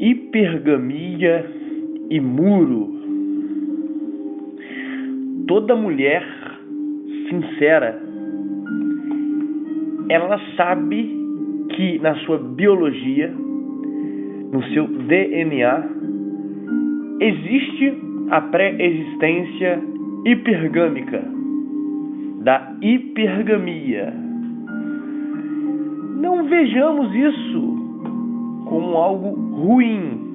Hipergamia e muro. Toda mulher sincera, ela sabe que na sua biologia, no seu DNA, existe a pré-existência hipergâmica, da hipergamia. Não vejamos isso como algo ruim.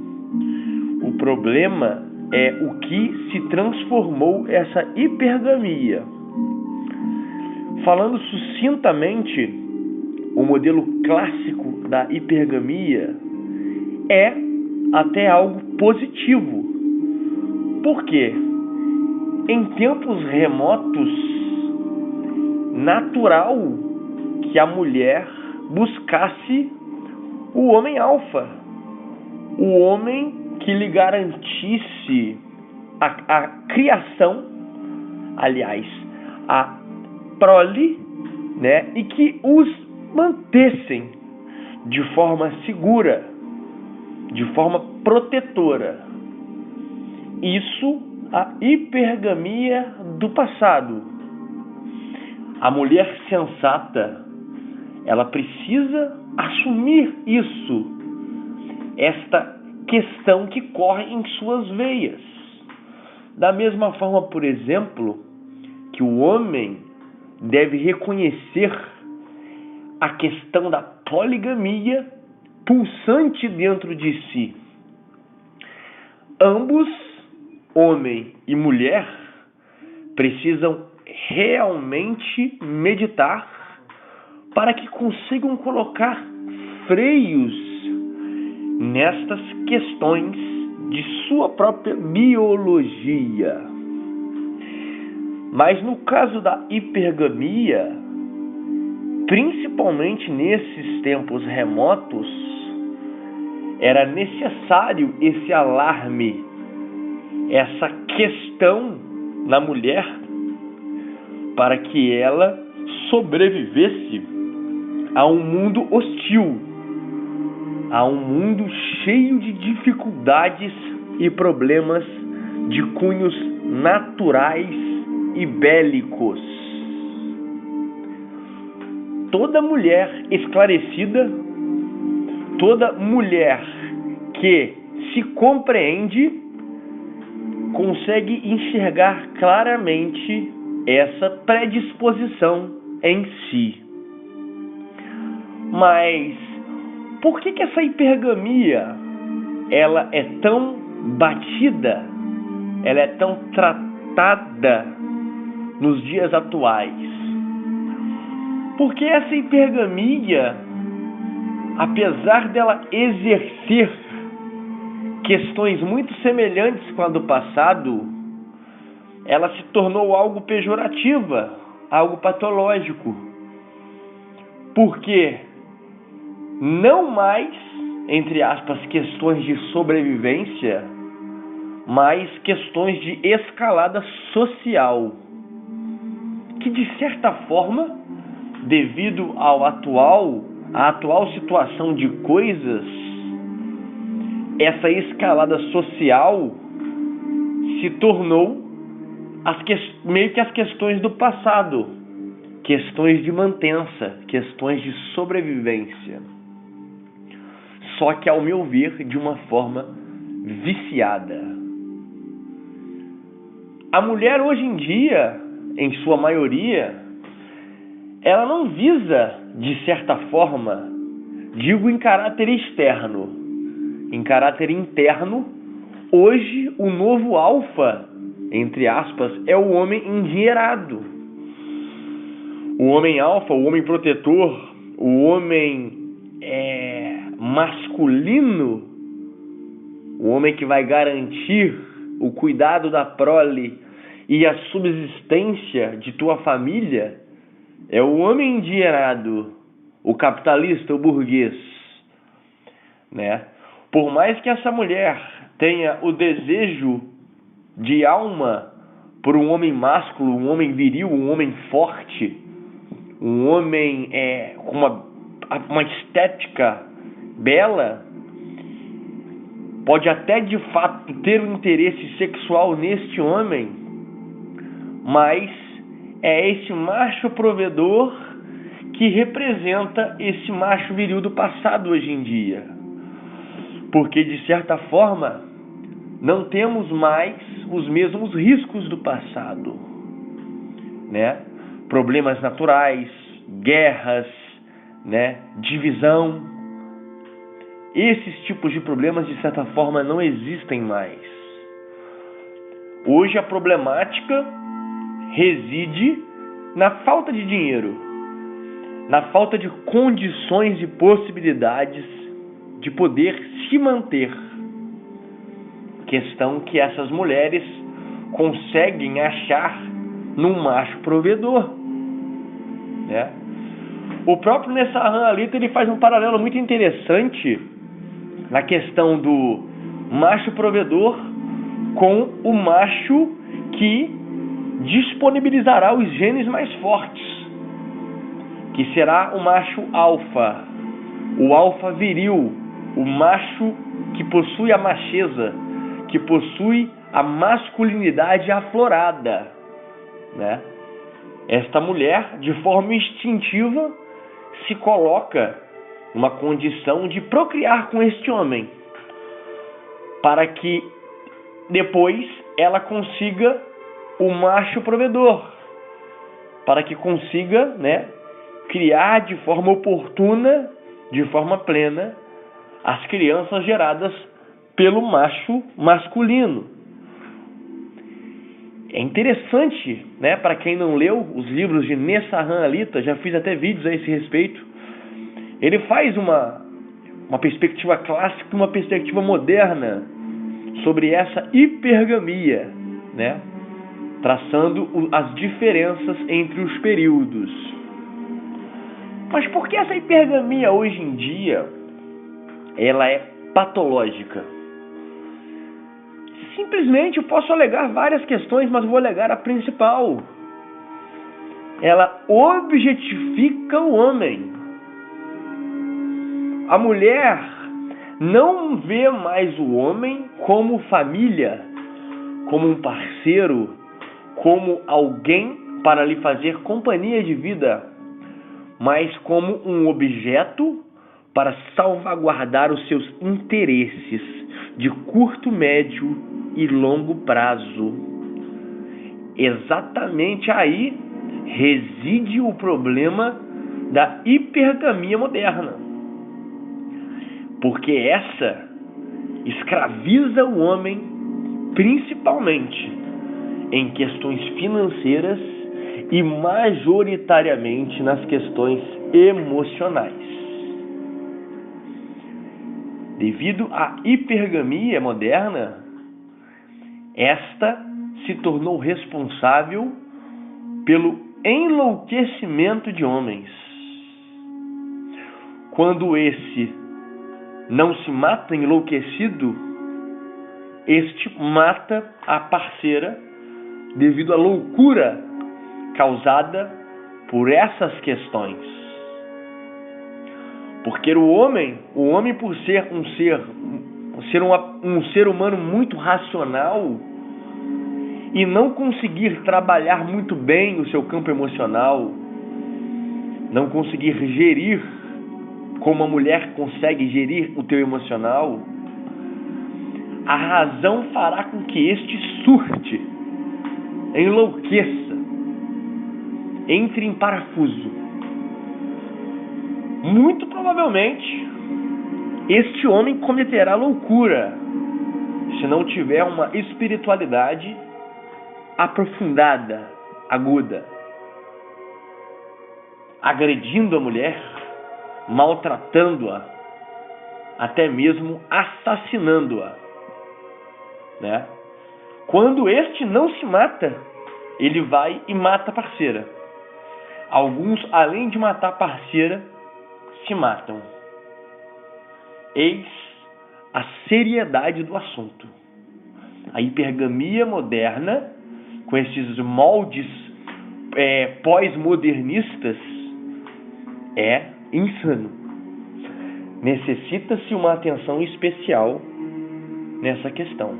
O problema é o que se transformou essa hipergamia. Falando sucintamente, o modelo clássico da hipergamia é até algo positivo. Por quê? Em tempos remotos, natural que a mulher buscasse o homem alfa, o homem que lhe garantisse a criação, aliás, a prole, né, e que os mantessem de forma segura, de forma protetora. Isso, a hipergamia do passado. A mulher sensata, ela precisa assumir isso, esta questão que corre em suas veias. Da mesma forma, por exemplo, que o homem deve reconhecer a questão da poligamia pulsante dentro de si. Ambos, homem e mulher, precisam realmente meditar para que consigam colocar freios nestas questões de sua própria biologia. Mas no caso da hipergamia, principalmente nesses tempos remotos, era necessário esse alarme, essa questão na mulher, para que ela sobrevivesse a um mundo hostil, a um mundo cheio de dificuldades e problemas de cunhos naturais e bélicos. Toda mulher esclarecida, toda mulher que se compreende, consegue enxergar claramente essa predisposição em si. Mas por que essa hipergamia ela é tão batida, ela é tão tratada nos dias atuais? Porque essa hipergamia, apesar dela exercer questões muito semelhantes com a do passado, ela se tornou algo pejorativa, algo patológico. Porque não mais, entre aspas, questões de sobrevivência, mas questões de escalada social, que de certa forma, devido à atual situação de coisas, essa escalada social se tornou meio que as questões do passado, questões de mantença, questões de sobrevivência. Só que, ao meu ver, de uma forma viciada. A mulher hoje em dia, em sua maioria, ela não visa, de certa forma, digo em caráter externo, em caráter interno, hoje o novo alfa, entre aspas, é o homem endinheirado. O homem alfa, o homem protetor, o homem masculino, o homem que vai garantir o cuidado da prole e a subsistência de tua família, é o homem endinheirado, o capitalista, o burguês, né? Por mais que essa mulher tenha o desejo de alma por um homem másculo, um homem viril, um homem forte, um homem com uma estética bela, pode até de fato ter um interesse sexual neste homem, mas é esse macho provedor que representa esse macho viril do passado hoje em dia. Porque, de certa forma, não temos mais os mesmos riscos do passado, né? Problemas naturais, guerras, né? Divisão. Esses tipos de problemas, de certa forma, não existem mais. Hoje a problemática reside na falta de dinheiro, na falta de condições e possibilidades de poder se manter. Questão que essas mulheres conseguem achar num macho provedor, né? O próprio Nessahan Alita, ele faz um paralelo muito interessante na questão do macho provedor com o macho que disponibilizará os genes mais fortes, que será o macho alfa, o alfa viril, o macho que possui a macheza, que possui a masculinidade aflorada, né? Esta mulher, de forma instintiva, se coloca numa condição de procriar com este homem, para que depois ela consiga o macho provedor, para que consiga, né, criar de forma oportuna, de forma plena, as crianças geradas pelo macho masculino. É interessante, né, para quem não leu os livros de Nessahan Alita, já fiz até vídeos a esse respeito. Ele faz uma perspectiva clássica e uma perspectiva moderna sobre essa hipergamia, né, traçando as diferenças entre os períodos. Mas por que essa hipergamia hoje em dia ela é patológica? Simplesmente eu posso alegar várias questões, mas vou alegar a principal. Ela objetifica o homem. A mulher não vê mais o homem como família, como um parceiro, como alguém para lhe fazer companhia de vida, mas como um objeto para salvaguardar os seus interesses de curto, médio e longo prazo. Exatamente aí reside o problema da hipergamia moderna. Porque essa escraviza o homem principalmente em questões financeiras e majoritariamente nas questões emocionais. Devido à hipergamia moderna, esta se tornou responsável pelo enlouquecimento de homens. Quando esse não se mata enlouquecido, este mata a parceira devido à loucura causada por essas questões. Porque o homem por ser um ser humano muito racional e não conseguir trabalhar muito bem o seu campo emocional, não conseguir gerir como a mulher consegue gerir o teu emocional, a razão fará com que este surte, enlouqueça, entre em parafuso. Muito provavelmente, este homem cometerá loucura se não tiver uma espiritualidade aprofundada, aguda, agredindo a mulher, maltratando-a, até mesmo assassinando-a, né? Quando este não se mata, ele vai e mata a parceira. Alguns, além de matar a parceira, se matam. Eis a seriedade do assunto. A hipergamia moderna, com esses moldes pós-modernistas, insano. Necessita-se uma atenção especial nessa questão,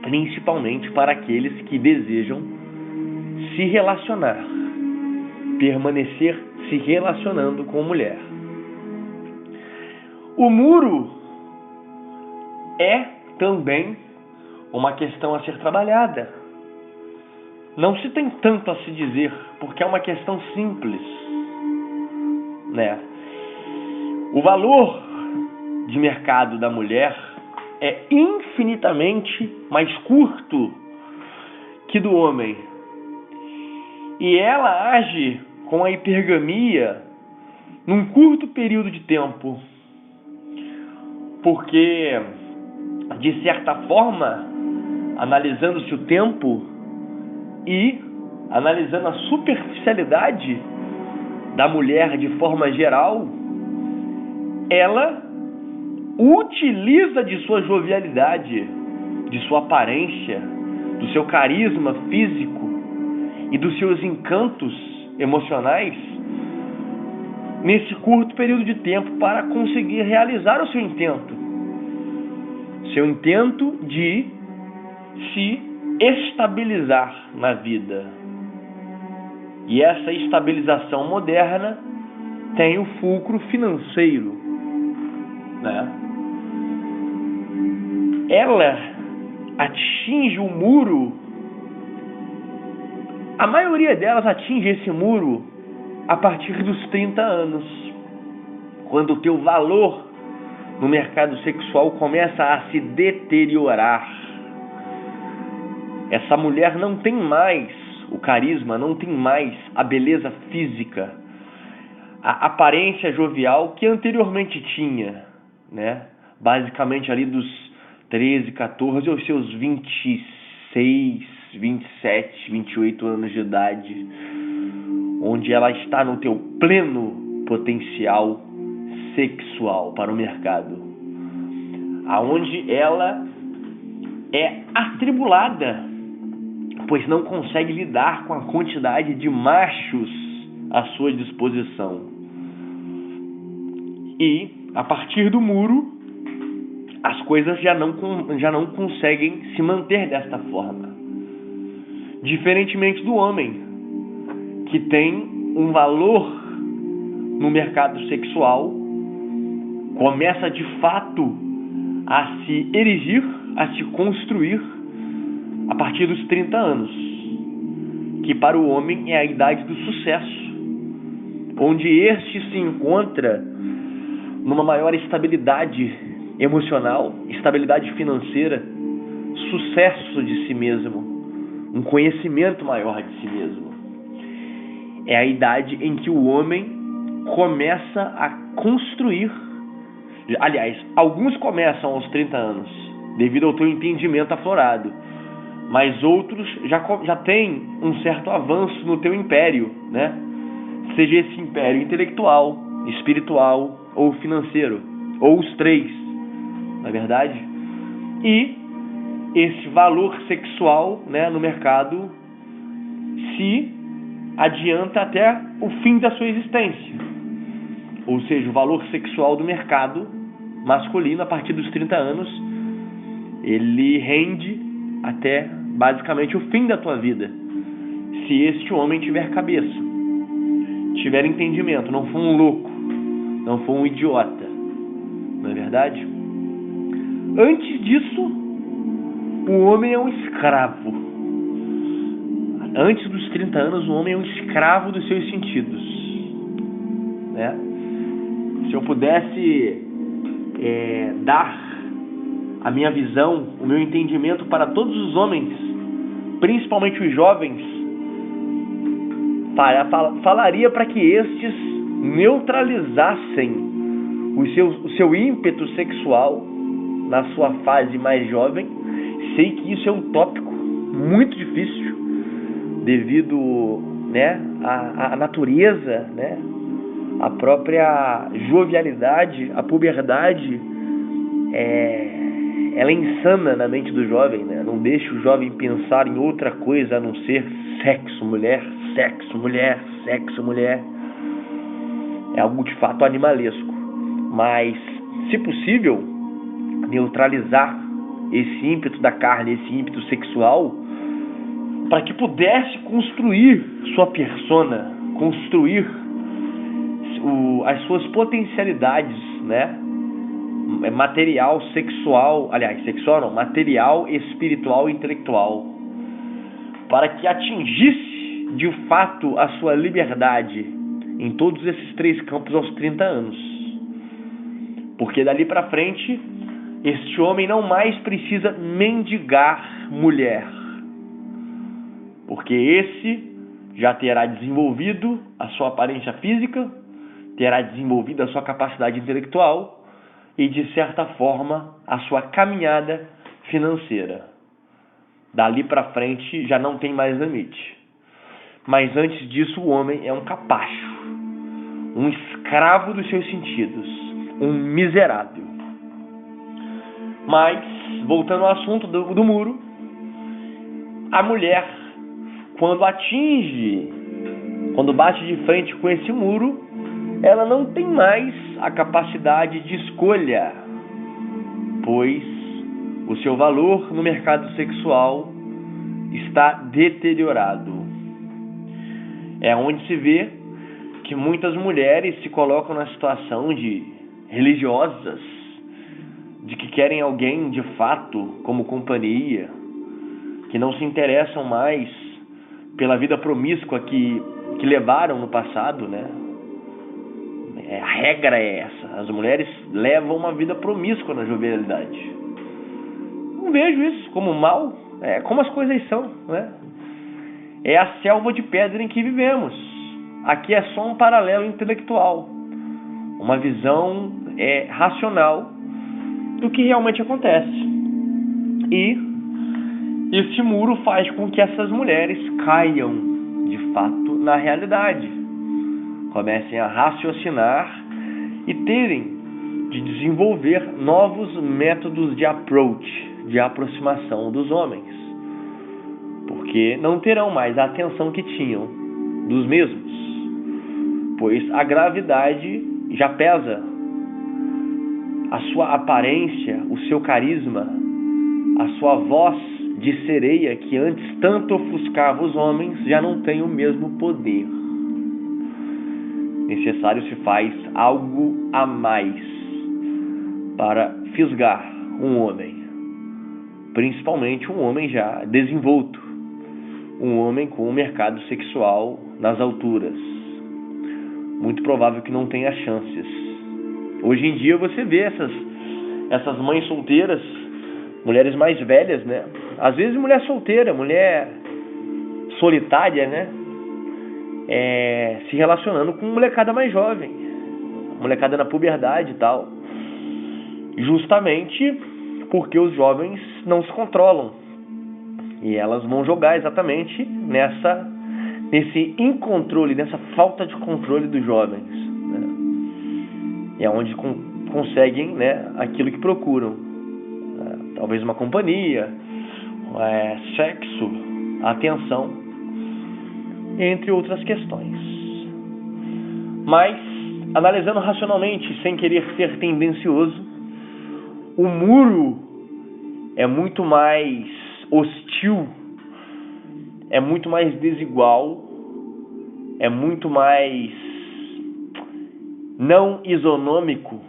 principalmente para aqueles que desejam se relacionar, permanecer se relacionando com mulher. O muro é também uma questão a ser trabalhada. Não se tem tanto a se dizer, porque é uma questão simples, né? O valor de mercado da mulher é infinitamente mais curto que do homem. E ela age com a hipergamia num curto período de tempo. Porque, de certa forma, analisando-se o tempo e analisando a superficialidade da mulher de forma geral, ela utiliza de sua jovialidade, de sua aparência, do seu carisma físico e dos seus encantos emocionais nesse curto período de tempo para conseguir realizar o seu intento de se estabilizar na vida. E essa estabilização moderna tem o fulcro financeiro, né? Ela atinge o muro, a maioria delas atinge esse muro a partir dos 30 anos, quando o teu valor no mercado sexual começa a se deteriorar. Essa mulher não tem mais o carisma, não tem mais a beleza física, a aparência jovial que anteriormente tinha, né? Basicamente ali dos 13, 14 aos seus 26, 27, 28 anos de idade, onde ela está no teu pleno potencial sexual para o mercado, aonde ela é atribulada, pois não consegue lidar com a quantidade de machos à sua disposição. E, a partir do muro, as coisas já não conseguem se manter desta forma. Diferentemente do homem, que tem um valor no mercado sexual, começa de fato a se erigir, a se construir a partir dos 30 anos, que para o homem é a idade do sucesso, onde este se encontra numa maior estabilidade emocional, estabilidade financeira, sucesso de si mesmo, um conhecimento maior de si mesmo. É a idade em que o homem começa a construir. Aliás, alguns começam aos 30 anos, devido ao teu entendimento aflorado, mas outros já têm um certo avanço no teu império, né? Seja esse império intelectual, espiritual ou financeiro, ou os três, na verdade. E esse valor sexual, né, no mercado se adianta até o fim da sua existência. Ou seja, o valor sexual do mercado masculino a partir dos 30 anos, ele rende até basicamente o fim da tua vida, se este homem tiver cabeça, tiver entendimento, não for um louco, não for um idiota, não é verdade? Antes disso, o homem é um escravo. Antes dos 30 anos, o homem é um escravo dos seus sentidos, né? Se eu pudesse dar a minha visão, o meu entendimento para todos os homens, principalmente os jovens, falaria para que estes neutralizassem o seu ímpeto sexual na sua fase mais jovem. Sei que isso é um tópico muito difícil, devido, né, à natureza, né, a própria jovialidade, a puberdade, ela é insana na mente do jovem, né? Não deixa o jovem pensar em outra coisa a não ser sexo, mulher, sexo, mulher, sexo, mulher. É algo de fato animalesco. Mas, se possível, neutralizar esse ímpeto da carne, esse ímpeto sexual, para que pudesse construir sua persona, construir as suas potencialidades, né? Material, sexual, aliás, sexual não, material, espiritual e intelectual, para que atingisse de fato a sua liberdade em todos esses 3 campos aos 30 anos. Porque dali para frente, este homem não mais precisa mendigar mulher, porque esse já terá desenvolvido a sua aparência física, terá desenvolvido a sua capacidade intelectual e, de certa forma, a sua caminhada financeira. Dali para frente já não tem mais limite. Mas antes disso, o homem é um capacho, um escravo dos seus sentidos, um miserável. Mas, voltando ao assunto do muro, a mulher, quando bate de frente com esse muro, ela não tem mais a capacidade de escolha, pois o seu valor no mercado sexual está deteriorado. É onde se vê que muitas mulheres se colocam na situação de religiosas, de que querem alguém de fato como companhia, que não se interessam mais pela vida promíscua que levaram no passado, né? A regra é essa. As mulheres levam uma vida promíscua na jovialidade. Não vejo isso como mal. É como as coisas são, né? É a selva de pedra em que vivemos. Aqui é só um paralelo intelectual, uma visão racional do que realmente acontece. E este muro faz com que essas mulheres caiam, de fato, na realidade. Comecem a raciocinar e terem de desenvolver novos métodos de approach, de aproximação dos homens. Porque não terão mais a atenção que tinham dos mesmos, pois a gravidade já pesa. A sua aparência, o seu carisma, a sua voz de sereia, que antes tanto ofuscava os homens, já não tem o mesmo poder. Necessário se faz algo a mais para fisgar um homem, principalmente um homem já desenvolto, um homem com um mercado sexual nas alturas. Muito provável que não tenha chances. Hoje em dia você vê essas mães solteiras, mulheres mais velhas, né? Às vezes mulher solteira, mulher solitária, né? Se relacionando com molecada mais jovem, molecada na puberdade e tal, justamente porque os jovens não se controlam e elas vão jogar exatamente nesse incontrole, nessa falta de controle dos jovens, né? É onde conseguem, né, aquilo que procuram, talvez uma companhia, sexo, atenção, entre outras questões. Mas, analisando racionalmente, sem querer ser tendencioso, o muro é muito mais hostil, é muito mais desigual, é muito mais não isonômico,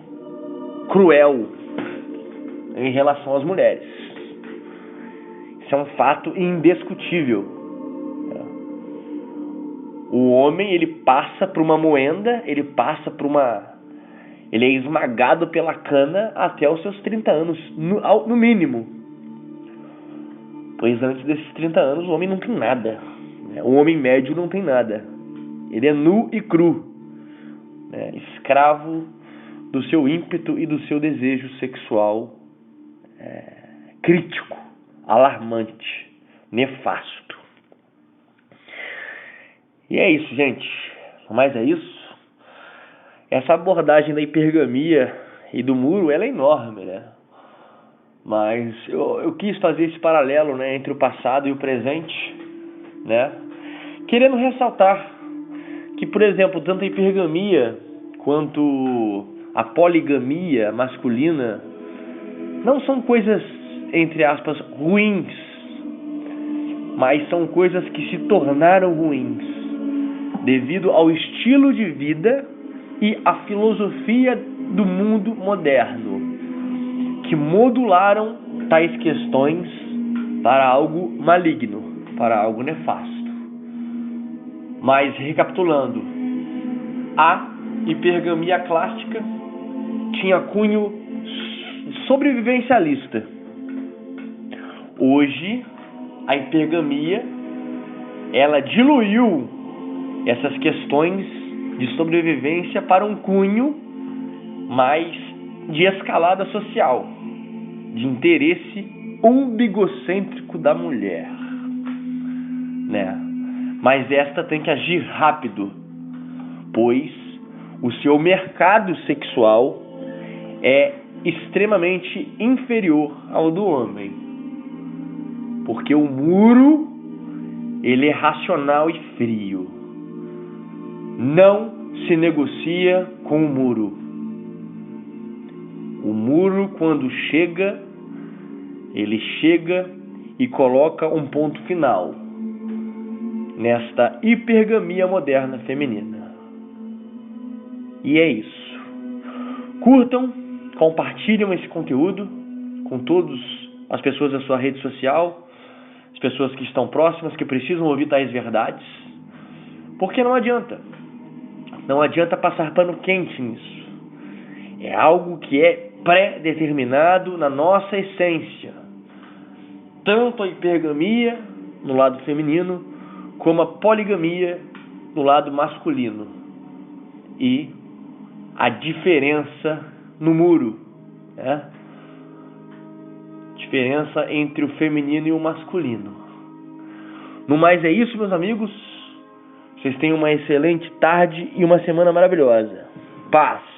cruel em relação às mulheres. Isso é um fato indiscutível. O homem, ele passa por uma moenda, ele é esmagado pela cana até os seus 30 anos, no mínimo. Pois antes desses 30 anos, o homem não tem nada. O homem médio não tem nada. Ele é nu e cru, né? Escravo do seu ímpeto e do seu desejo sexual crítico, alarmante, nefasto. E é isso, gente. Mas é isso. Essa abordagem da hipergamia e do muro, ela é enorme, né? Mas eu quis fazer esse paralelo, né, entre o passado e o presente, né? Querendo ressaltar que, por exemplo, tanto a hipergamia quanto a poligamia masculina não são coisas entre aspas, ruins, mas são coisas que se tornaram ruins devido ao estilo de vida e à filosofia do mundo moderno, que modularam tais questões para algo maligno, para algo nefasto. Mas, recapitulando, a hipergamia clássica tinha cunho sobrevivencialista. Hoje, a hipergamia, ela diluiu essas questões de sobrevivência para um cunho mais de escalada social, de interesse umbigocêntrico da mulher, né? Mas esta tem que agir rápido, pois o seu mercado sexual é extremamente inferior ao do homem, porque o muro, ele é racional e frio. Não se negocia com o muro. O muro, quando chega, ele chega e coloca um ponto final nesta hipergamia moderna feminina. E é isso. Curtam, compartilham esse conteúdo com todas as pessoas da sua rede social, as pessoas que estão próximas, que precisam ouvir tais verdades, porque não adianta. Não adianta passar pano quente nisso. É algo que é pré-determinado na nossa essência. Tanto a hipergamia no lado feminino, como a poligamia no lado masculino. E a diferença no muro, né? Diferença entre o feminino e o masculino. No mais é isso, meus amigos. Vocês tenham uma excelente tarde e uma semana maravilhosa. Paz!